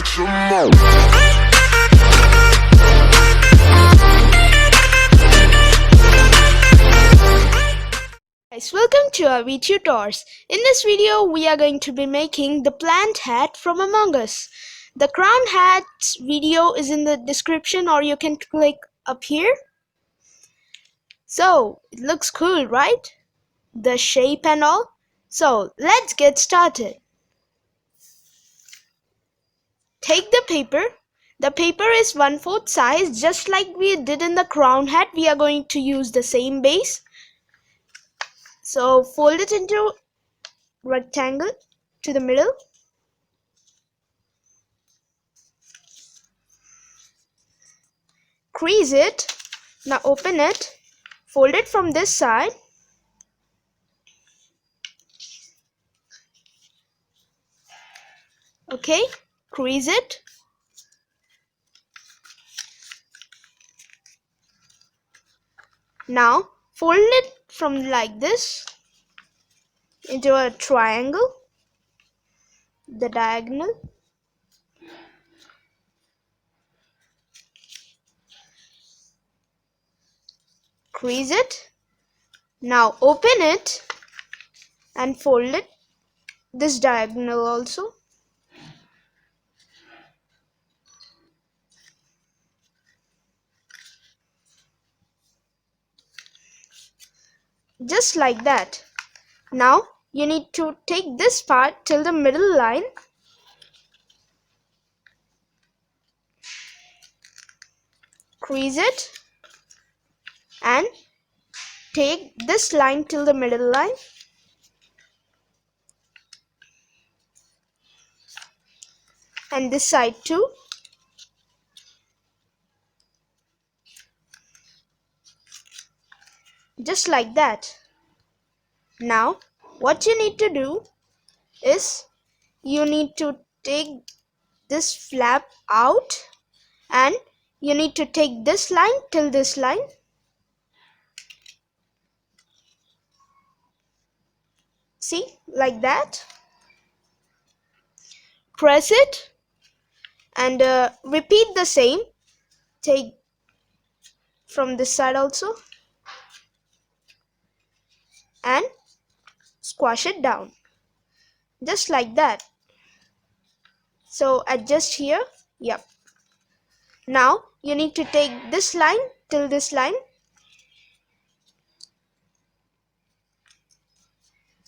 some more. Guys, welcome to Abhi Tutors. In this video, we are going to be making the plant hat from Among Us. The crown hats video is in the description, or you can click up here. So, it looks cool, right? The shape and all. So, let's get started. Take the paper. The paper is 1/4 size, just like we did in the crown hat. We are going to use the same base. So, fold it into rectangle to the middle. Crease it. Now open it. Fold it from this side. Okay, crease it. Now fold it from like this into a triangle, the diagonal. Crease it. Now open it and fold it this diagonal also. Just like that. Now you need to take this part till the middle line. Crease it and take this line till the middle line. And this side too. Just like that. Now what you need to do is you need to take this flap out, and you need to take this line till this line. See, like that. Press it and repeat the same. Take from this side also and squash it down, just like that. So adjust here. Yep. Now you need to take this line till this line.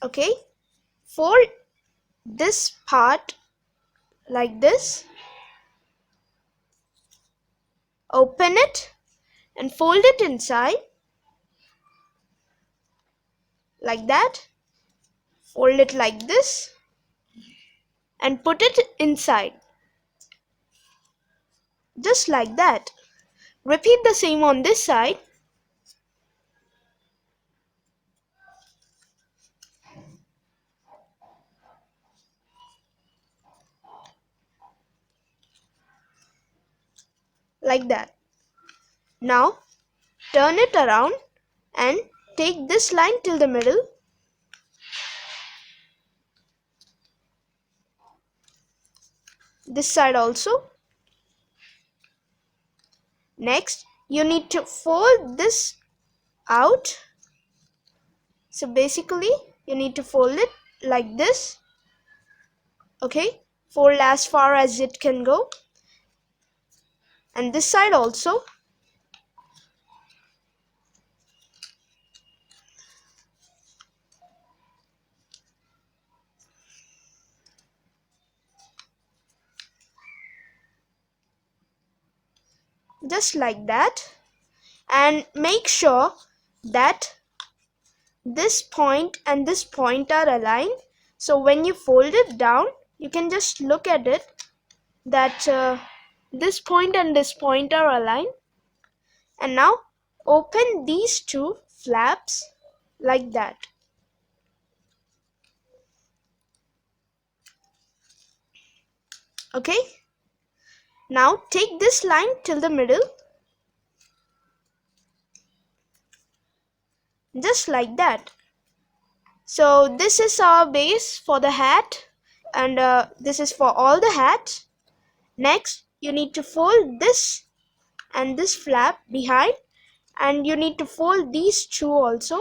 Okay, fold this part like this. Open it and fold it inside like that. Fold it like this and put it inside, just like that. Repeat the same on this side. Like that. Now turn it around and take this line till the middle. This side also. Next you need to fold this out. So basically you need to fold it like this. Okay, fold as far as it can go. And this side also. Just like that. And make sure that this point and this point are aligned. So when you fold it down, you can just look at it that this point and this point are aligned. And now open these two flaps like that. Okay, now take this line till the middle, just like that. So this is our base for the hat, and this is for all the hats. Next, you need to fold this and this flap behind, and you need to fold these two also,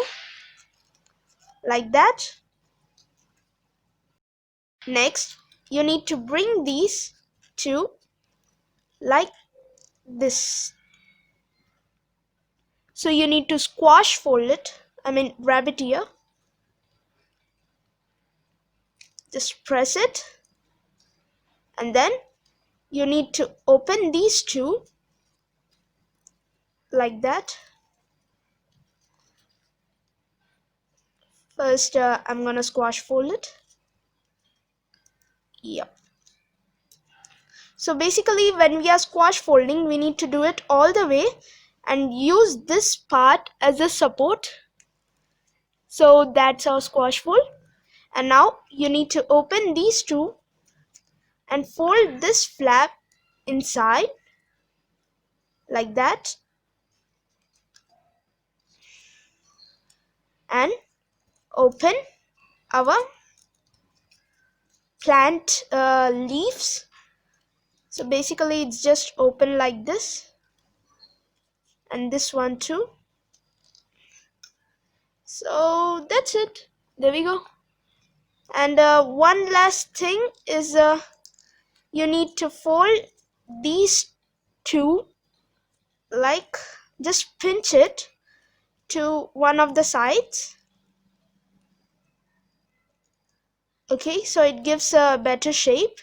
like that. Next, you need to bring these two like this. So you need to squash fold it, wrap it here. Just press it, and then you need to open these two like that. First, I'm gonna squash fold it. Yep. So basically, when we are squash folding, we need to do it all the way and use this part as a support. So that's our squash fold. And now you need to open these two and fold this flap inside like that, and open our plant leaves. So basically it's just open like this, and this one too. So that's it. There we go. And one last thing is you need to fold these two, like just pinch it to one of the sides. Okay, so it gives a better shape.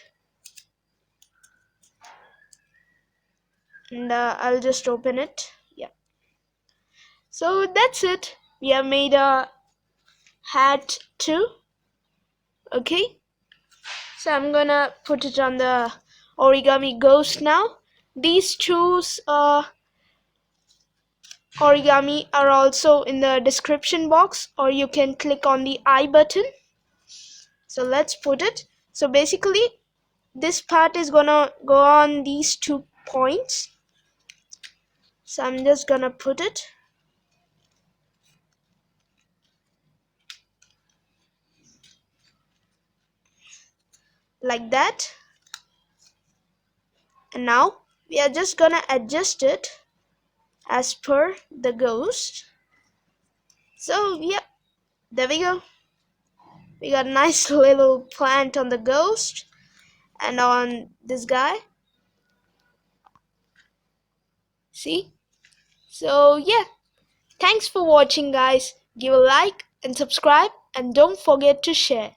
And I'll just open it. Yeah. So that's it. We have made a hat too. Okay. So I'm gonna put it on the origami ghost now. These two origami are also in the description box, or you can click on the I button. So let's put it. So basically this part is gonna go on these 2 points. So I'm just gonna put it like that. And now we are just gonna adjust it as per the ghost. So yeah, there we go. We got a nice little plant on the ghost and on this guy. See? So yeah, thanks for watching guys. Give a like and subscribe, and don't forget to share.